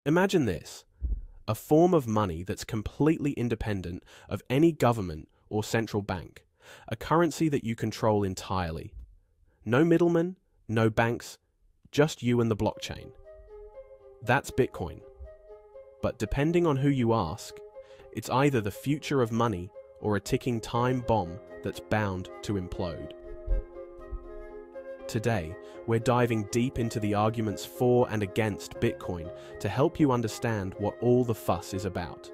Imagine this, a form of money that's completely independent of any government or central bank, a currency that you control entirely. No middlemen, no banks, just you and the blockchain. That's Bitcoin. But depending on who you ask, it's either the future of money or a ticking time bomb that's bound to implode. Today, we're diving deep into the arguments for and against Bitcoin to help you understand what all the fuss is about.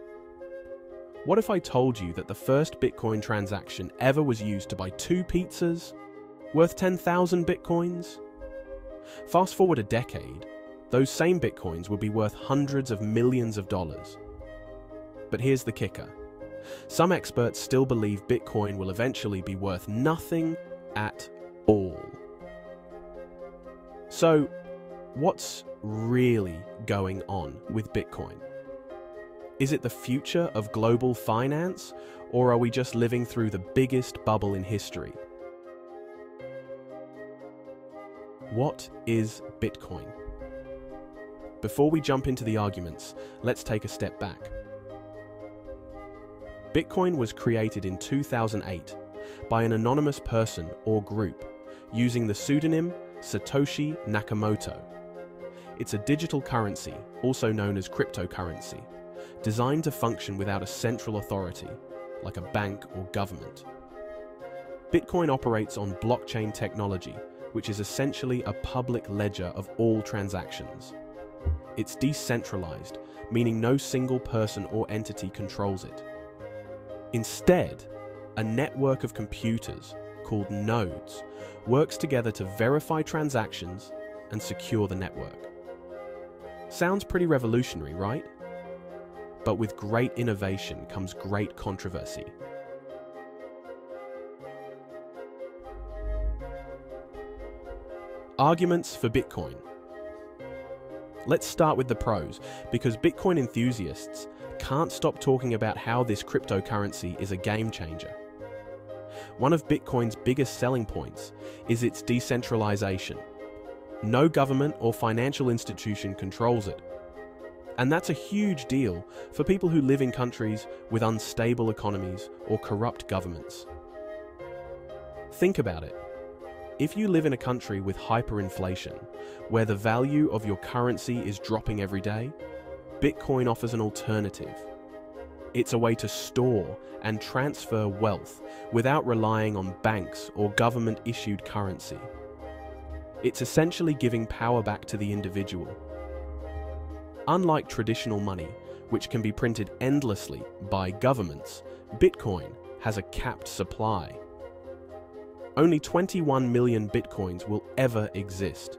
What if I told you that the first Bitcoin transaction ever was used to buy 2 pizzas, worth 10,000 Bitcoins? Fast forward a decade, those same Bitcoins would be worth hundreds of millions of dollars. But here's the kicker. Some experts still believe Bitcoin will eventually be worth nothing at all. So, what's really going on with Bitcoin? Is it the future of global finance, or are we just living through the biggest bubble in history? What is Bitcoin? Before we jump into the arguments, let's take a step back. Bitcoin was created in 2008 by an anonymous person or group using the pseudonym Satoshi Nakamoto. It's a digital currency, also known as cryptocurrency, designed to function without a central authority, like a bank or government. Bitcoin operates on blockchain technology, which is essentially a public ledger of all transactions. It's decentralized, meaning no single person or entity controls it. Instead, a network of computers, called nodes, works together to verify transactions and secure the network. Sounds pretty revolutionary, right? But with great innovation comes great controversy. Arguments for Bitcoin. Let's start with the pros, because Bitcoin enthusiasts can't stop talking about how this cryptocurrency is a game changer. One of Bitcoin's biggest selling points is its decentralization. No government or financial institution controls it. And that's a huge deal for people who live in countries with unstable economies or corrupt governments. Think about it. If you live in a country with hyperinflation, where the value of your currency is dropping every day, Bitcoin offers an alternative. It's a way to store and transfer wealth without relying on banks or government-issued currency. It's essentially giving power back to the individual. Unlike traditional money, which can be printed endlessly by governments, Bitcoin has a capped supply. Only 21 million Bitcoins will ever exist.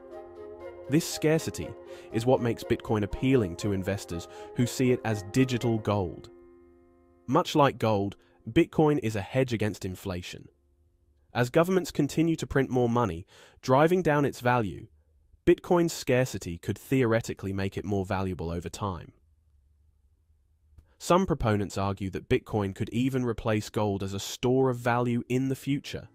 This scarcity is what makes Bitcoin appealing to investors who see it as digital gold. Much like gold, Bitcoin is a hedge against inflation. As governments continue to print more money, driving down its value, Bitcoin's scarcity could theoretically make it more valuable over time. Some proponents argue that Bitcoin could even replace gold as a store of value in the future.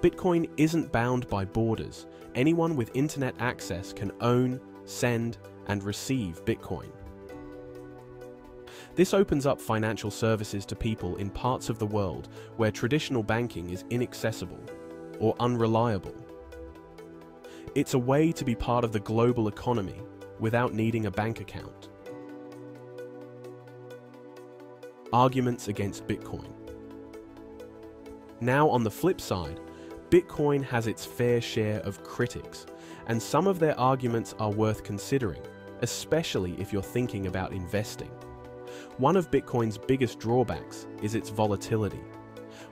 Bitcoin isn't bound by borders. Anyone with internet access can own, send, and receive Bitcoin. This opens up financial services to people in parts of the world where traditional banking is inaccessible or unreliable. It's a way to be part of the global economy without needing a bank account. Arguments against Bitcoin. Now, on the flip side, Bitcoin has its fair share of critics, and some of their arguments are worth considering, especially if you're thinking about investing. One of Bitcoin's biggest drawbacks is its volatility.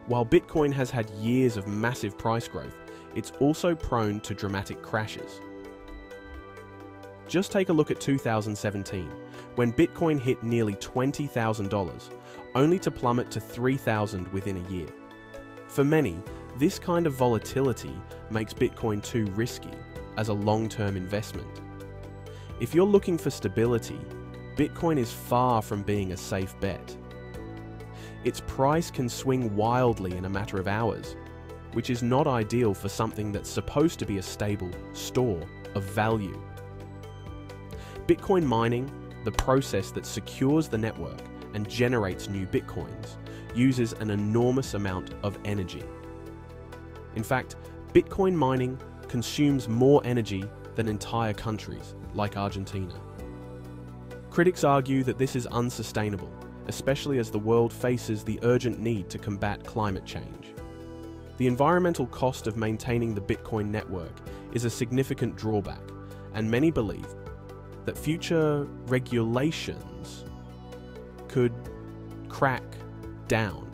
While Bitcoin has had years of massive price growth, it's also prone to dramatic crashes. Just take a look at 2017, when Bitcoin hit nearly $20,000, only to plummet to $3,000 within a year. For many, this kind of volatility makes Bitcoin too risky as a long-term investment. If you're looking for stability, Bitcoin is far from being a safe bet. Its price can swing wildly in a matter of hours, which is not ideal for something that's supposed to be a stable store of value. Bitcoin mining, the process that secures the network and generates new Bitcoins, uses an enormous amount of energy. In fact, Bitcoin mining consumes more energy than entire countries, like Argentina. Critics argue that this is unsustainable, especially as the world faces the urgent need to combat climate change. The environmental cost of maintaining the Bitcoin network is a significant drawback, and many believe that future regulations could crack down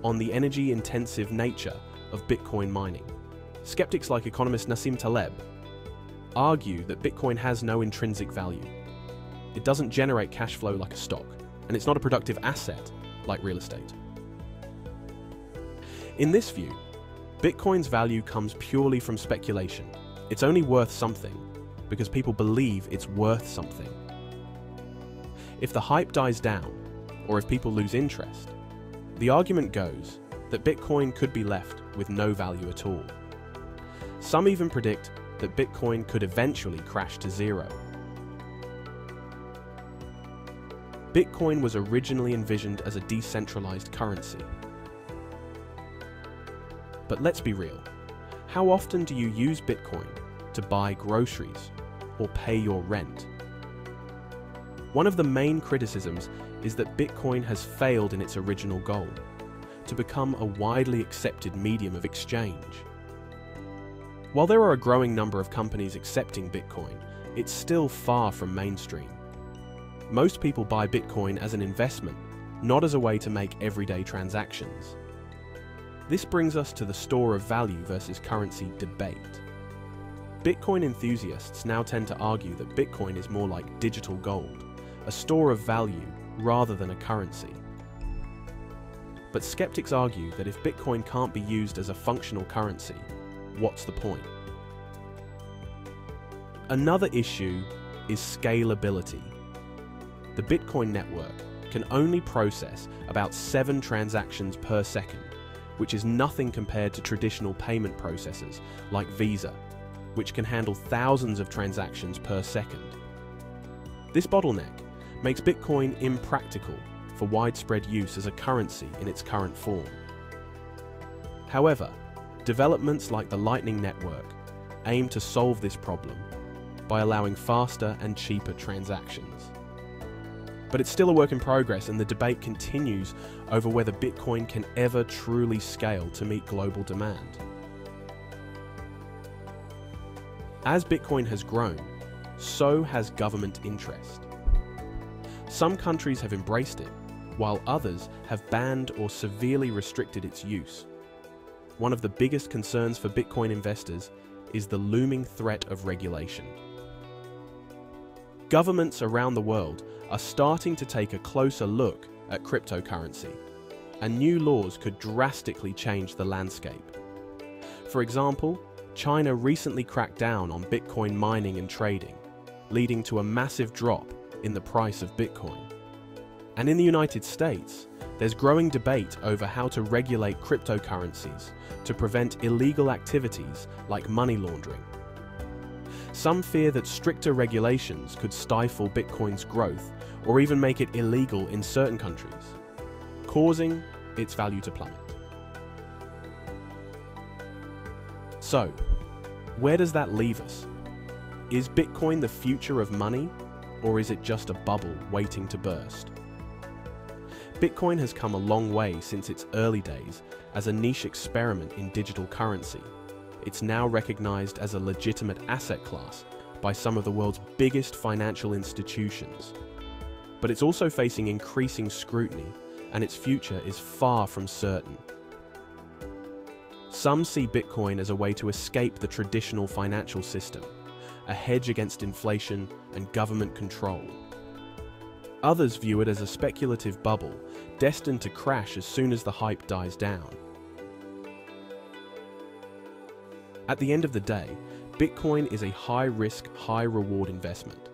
on the energy-intensive nature of Bitcoin mining. Skeptics like economist Nassim Taleb argue that Bitcoin has no intrinsic value. It doesn't generate cash flow like a stock, and it's not a productive asset like real estate. In this view, Bitcoin's value comes purely from speculation. It's only worth something because people believe it's worth something. If the hype dies down, or if people lose interest, the argument goes that Bitcoin could be left with no value at all. Some even predict that Bitcoin could eventually crash to zero. Bitcoin was originally envisioned as a decentralized currency. But let's be real. How often do you use Bitcoin to buy groceries or pay your rent? One of the main criticisms is that Bitcoin has failed in its original goal, to become a widely accepted medium of exchange. While there are a growing number of companies accepting Bitcoin, it's still far from mainstream. Most people buy Bitcoin as an investment, not as a way to make everyday transactions. This brings us to the store of value versus currency debate. Bitcoin enthusiasts now tend to argue that Bitcoin is more like digital gold, a store of value rather than a currency. But skeptics argue that if Bitcoin can't be used as a functional currency, what's the point? Another issue is scalability. The Bitcoin network can only process about 7 transactions per second, which is nothing compared to traditional payment processors like Visa, which can handle thousands of transactions per second. This bottleneck makes Bitcoin impractical for widespread use as a currency in its current form. However, developments like the Lightning Network aim to solve this problem by allowing faster and cheaper transactions. But it's still a work in progress, and the debate continues over whether Bitcoin can ever truly scale to meet global demand. As Bitcoin has grown, so has government interest. Some countries have embraced it, while others have banned or severely restricted its use. One of the biggest concerns for Bitcoin investors is the looming threat of regulation. Governments around the world are starting to take a closer look at cryptocurrency, and new laws could drastically change the landscape. For example, China recently cracked down on Bitcoin mining and trading, leading to a massive drop in the price of Bitcoin. And in the United States, there's growing debate over how to regulate cryptocurrencies to prevent illegal activities like money laundering. Some fear that stricter regulations could stifle Bitcoin's growth or even make it illegal in certain countries, causing its value to plummet. So, where does that leave us? Is Bitcoin the future of money, or is it just a bubble waiting to burst? Bitcoin has come a long way since its early days as a niche experiment in digital currency. It's now recognized as a legitimate asset class by some of the world's biggest financial institutions. But it's also facing increasing scrutiny, and its future is far from certain. Some see Bitcoin as a way to escape the traditional financial system, a hedge against inflation and government control. Others view it as a speculative bubble, destined to crash as soon as the hype dies down. At the end of the day, Bitcoin is a high-risk, high-reward investment.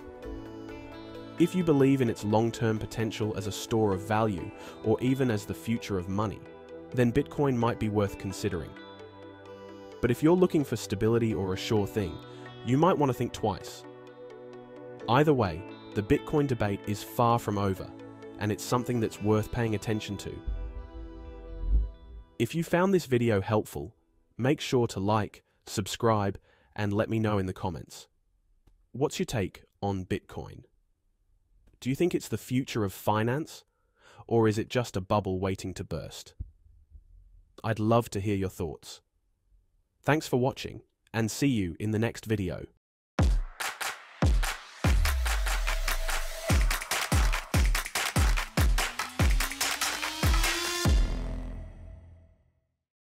If you believe in its long-term potential as a store of value, or even as the future of money, then Bitcoin might be worth considering. But if you're looking for stability or a sure thing, you might want to think twice. Either way, the Bitcoin debate is far from over, and it's something that's worth paying attention to. If you found this video helpful, make sure to like, subscribe, and let me know in the comments. What's your take on Bitcoin? Do you think it's the future of finance, or is it just a bubble waiting to burst? I'd love to hear your thoughts. Thanks for watching, and see you in the next video.